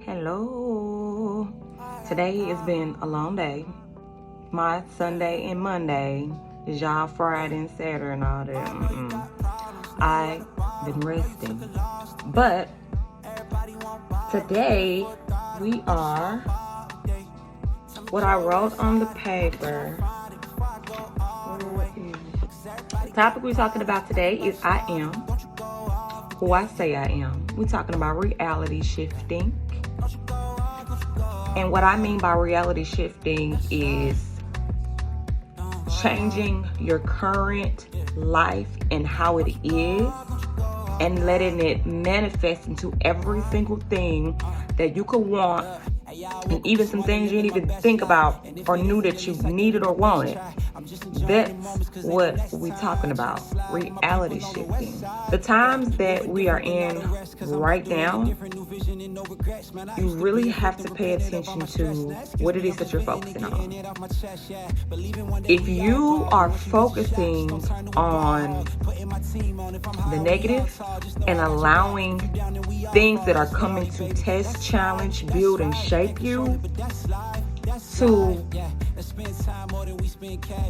Hello. Today has been a long day. My Sunday and Monday is y'all Friday and Saturday and all that. I've been resting. But today we are, what I wrote on the paper. The topic we're talking about today is I am who I say I am. We're talking about reality shifting. And what I mean by reality shifting is changing your current life and how it is and letting it manifest into every single thing that you could want, and even some things you didn't even think about or knew that you needed or wanted. That's what we're talking about, reality shifting. The times that we are in right now, you really have to pay attention to what it is that you're focusing on. If you are focusing on the negative and allowing things that are coming to test, challenge, build, and shape you to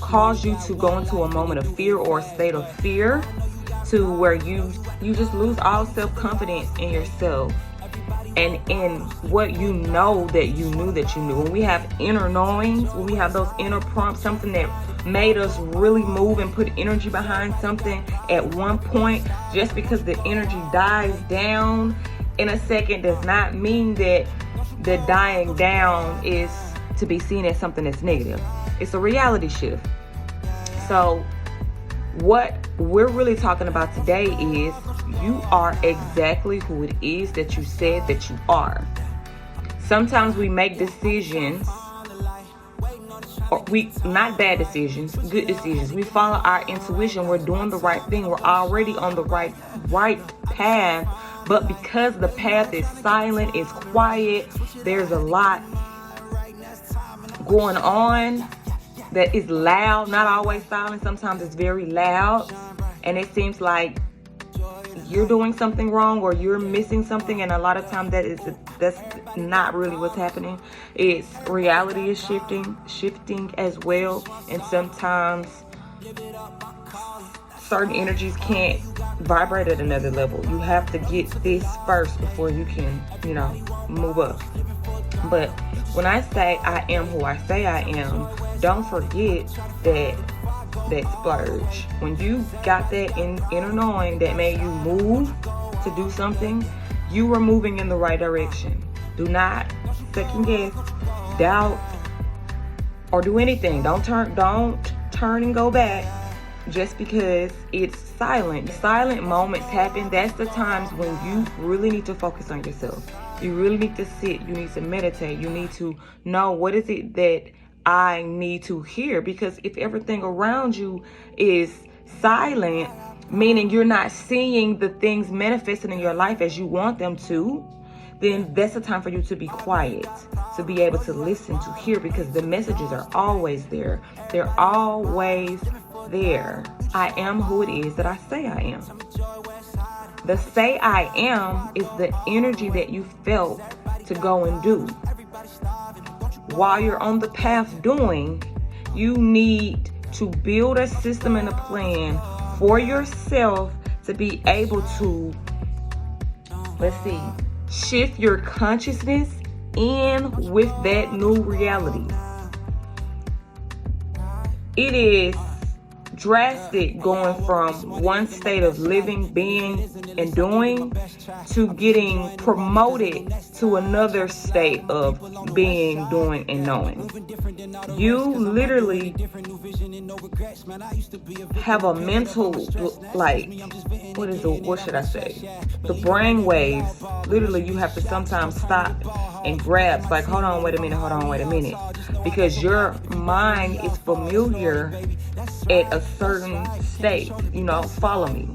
cause you to go into a moment of fear or a state of fear, to where you just lose all self-confidence in yourself and in what you know that you knew that you knew. When we have inner knowings, when we have those inner prompts, something that made us really move and put energy behind something at one point, just because the energy dies down in a second does not mean that the dying down is to be seen as something that's negative. It's a reality shift. So what we're really talking about today is you are exactly who it is that you said that you are. Sometimes we make decisions, or not bad decisions, good decisions. We follow our intuition. We're doing the right thing. We're already on the right path. But because the path is silent, it's quiet, there's a lot going on that is loud, not always silent. Sometimes it's very loud, and it seems like you're doing something wrong or you're missing something, and a lot of times that's not really what's happening. It's reality is shifting as well, and sometimes certain energies can't vibrate at another level. You have to get this first before you can, move up. But when I say I am who I say I am, don't forget that splurge. When you got that inner knowing that made you move to do something, you were moving in the right direction. Do not second guess, doubt, or do anything. Don't turn and go back just because it's silent. Silent moments happen. That's the times when you really need to focus on yourself. You really need to sit. You need to meditate. You need to know, what is it that I need to hear? Because if everything around you is silent, meaning you're not seeing the things manifesting in your life as you want them to, then that's the time for you to be quiet, to be able to listen, to hear, because the messages are always there. They're always there. I am who it is that I say I am. The say I am is the energy that you felt to go and do. While you're on the path doing, you need to build a system and a plan for yourself to be able to, shift your consciousness in with that new reality. It is drastic going from one state of living, being, and doing to getting promoted to another state of being, doing, and knowing. You literally have a mental, what should I say? The brain waves, literally you have to sometimes stop and grab, like, hold on, wait a minute. Because your mind is familiar at a certain state, follow me.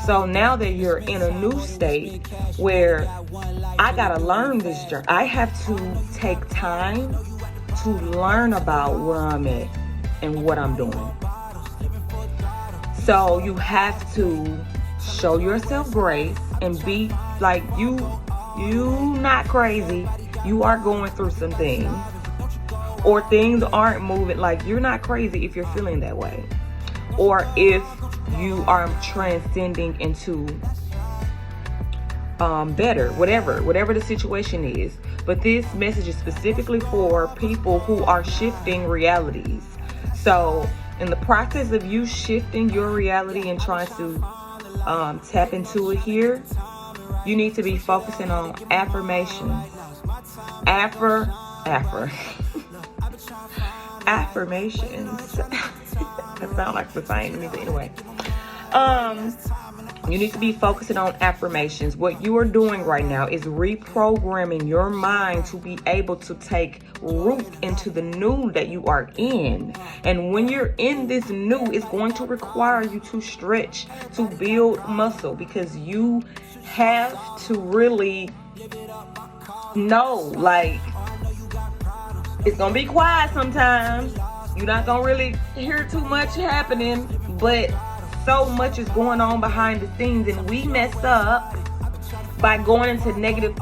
So now that you're in a new state where I gotta learn this journey, I have to take time to learn about where I'm at and what I'm doing. So you have to show yourself grace and be like, you not not crazy. You are going through some things, or things aren't moving. Like, you're not crazy if you're feeling that way, or if you are transcending into better, whatever the situation is. But this message is specifically for people who are shifting realities. So in the process of you shifting your reality and trying to tap into it here, you need to be focusing on affirmations. Affirmations. That sounds like the same to me, but anyway. You need to be focusing on affirmations. What you are doing right now is reprogramming your mind to be able to take root into the new that you are in. And when you're in this new, it's going to require you to stretch, to build muscle, because you have to really know, like, it's going to be quiet sometimes. You're not going to really hear too much happening, but so much is going on behind the scenes, and we mess up by going into negative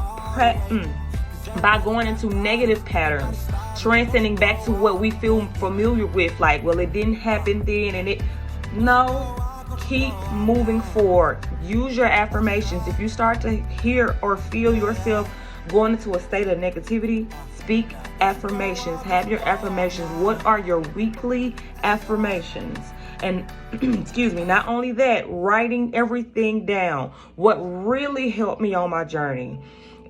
patterns, transcending back to what we feel familiar with. Like, well, it didn't happen then, and no, keep moving forward. Use your affirmations. If you start to hear or feel yourself going into a state of negativity, speak affirmations. Have your affirmations. What are your weekly affirmations? And excuse me, not only that, writing everything down. What really helped me on my journey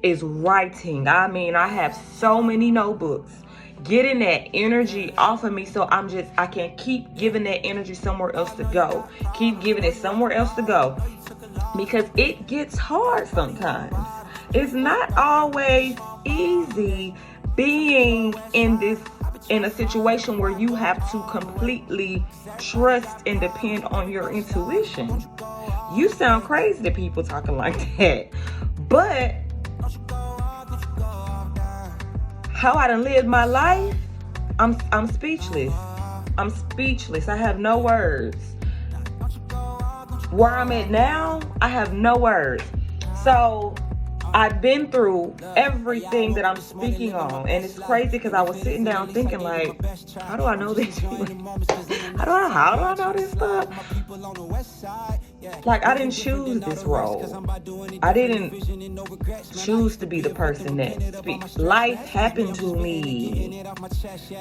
is writing. I mean, I have so many notebooks. Getting that energy off of me, so I can keep giving that energy somewhere else to go. Keep giving it somewhere else to go. Because it gets hard sometimes. It's not always easy being in a situation where you have to completely trust and depend on your intuition. You sound crazy to people talking like that, but how I done lived my life, I'm speechless. I'm speechless. I have no words. Where I'm at now, I have no words. So I've been through everything that I'm speaking on, and it's crazy because I was sitting down thinking, like, how do I know this? How do I know this stuff? Like, I didn't choose this role. I didn't choose to be the person that speaks. Life happened to me.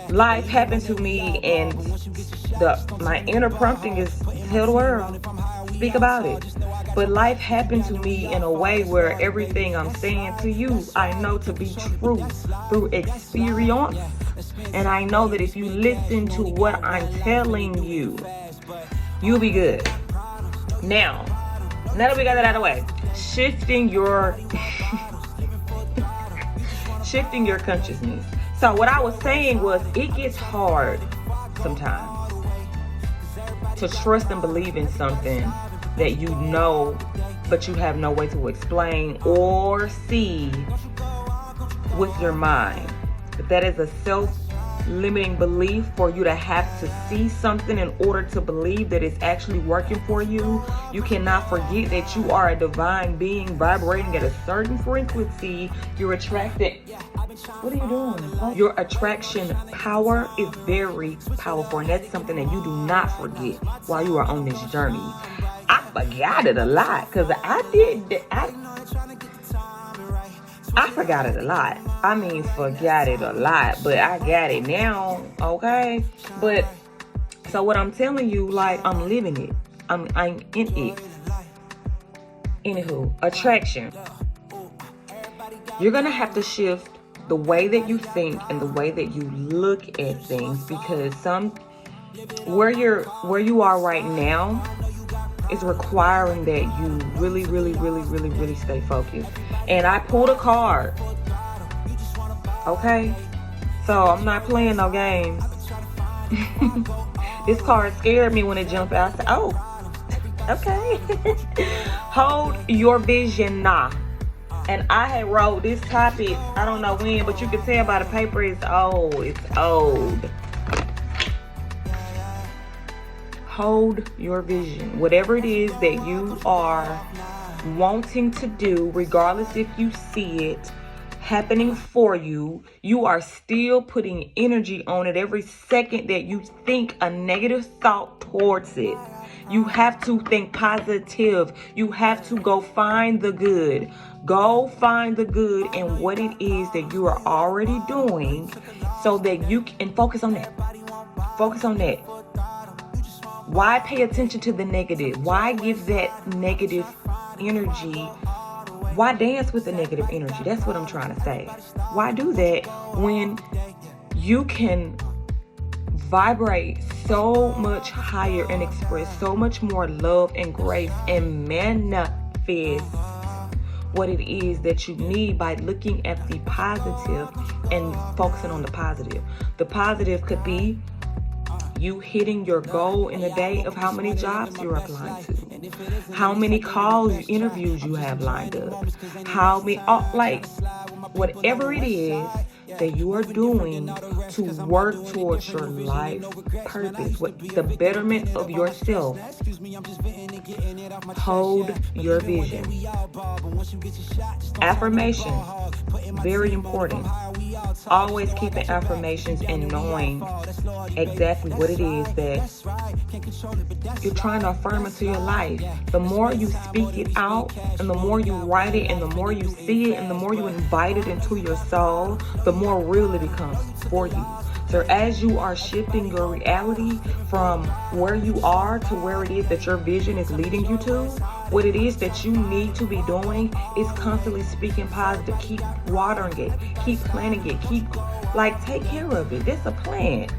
Life happened to me, and my inner prompting is tell the world, speak about it. But life happened to me in a way where everything I'm saying to you, I know to be true through experience. And I know that if you listen to what I'm telling you, you'll be good. Now that we got that out of the way, shifting your consciousness. So what I was saying was, it gets hard sometimes to trust and believe in something that you know, but you have no way to explain or see with your mind. But that is a self-limiting belief for you to have to see something in order to believe that it's actually working for you. You cannot forget that you are a divine being vibrating at a certain frequency. You're attracted. What are you doing? Your attraction power is very powerful, and that's something that you do not forget while you are on this journey. I forgot it a lot because I forgot it a lot. I mean, forgot it a lot, but I got it now, okay? But, so what I'm telling you, like, I'm living it. I'm in it. Anywho, attraction. You're going to have to shift the way that you think and the way that you look at things, because where you are right now is requiring that you really, really, really, really, really stay focused. And I pulled a card. Okay? So I'm not playing no games. This card scared me when it jumped out. I said, oh, okay. Hold your vision now. And I had wrote this topic, I don't know when, but you can tell by the paper it's old. It's old. Hold your vision. Whatever it is that you are wanting to do, regardless if you see it, happening for you. You are still putting energy on it every second that you think a negative thought towards it. You have to think positive. You have to go find the good. Go find the good in what it is that you are already doing so that you can focus on that. Focus on that. Why pay attention to the negative? Why give that negative energy? Why dance with the negative energy? That's what I'm trying to say. Why do that when you can vibrate so much higher and express so much more love and grace and manifest what it is that you need by looking at the positive and focusing on the positive. The positive could be you hitting your goal in a day of how many jobs you're applying to, how many calls, interviews you have lined up, how many, like, whatever it is that you are doing to work towards your life purpose, what the betterment of yourself. Hold your vision. Affirmations, very important. Always keeping affirmations and knowing exactly what it is that you're trying to affirm into your life. The more you speak it out, and the more you write it, and the more you see it, and the more you invite it into your soul, the more real it becomes for you. So as you are shifting your reality from where you are to where it is that your vision is leading you to, what it is that you need to be doing is constantly speaking positive. Keep watering it. Keep planting it. Take care of it. It's a plant.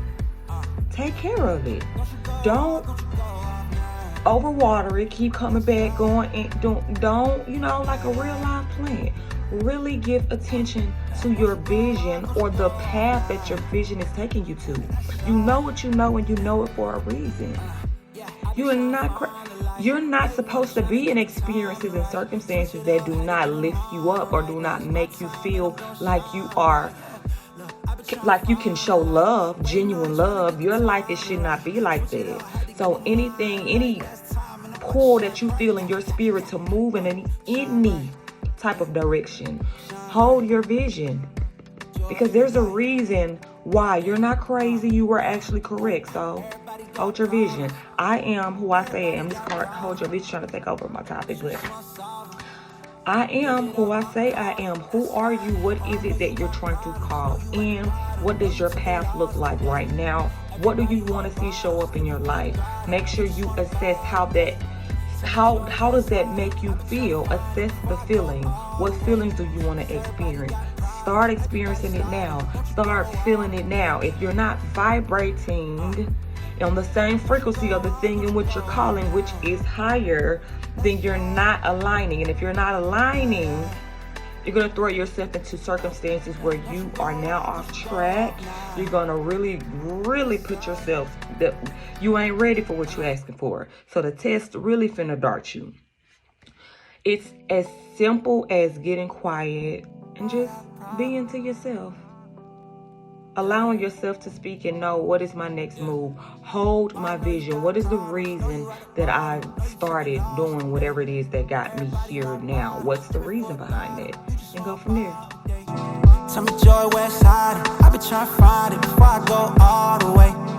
Take care of it. Don't overwater it. Keep coming back, going, and don't, like a real live plant. Really give attention to your vision or the path that your vision is taking you to. You know what you know, and you know it for a reason. You're not supposed to be in experiences and circumstances that do not lift you up or do not make you feel like you can show love, genuine love. Your life, it should not be like that. So any pull that you feel in your spirit to move in any type of direction, hold your vision, because there's a reason why. You're not crazy. You were actually correct. So hold your vision. I am who I say I am. This card, hold your vision, trying to take over my topic, but I am who I say I am. Who are you? What is it that you're trying to call in? What does your path look like right now? What do you want to see show up in your life? Make sure you assess how does that make you feel? Assess the feeling. What feelings do you want to experience? Start experiencing it now. Start feeling it now. If you're not vibrating on the same frequency of the thing in which you're calling, which is higher, then you're not aligning. And if you're not aligning, you're going to throw yourself into circumstances where you are now off track. You're going to really, really put yourself, you ain't ready for what you're asking for. So the test really finna dart you. It's as simple as getting quiet and just being to yourself. Allowing yourself to speak and know, what is my next move? Hold my vision. What is the reason that I started doing whatever it is that got me here now? What's the reason behind it? And go from there. Tell me joy, west side. I've been trying to find it before I go all the way.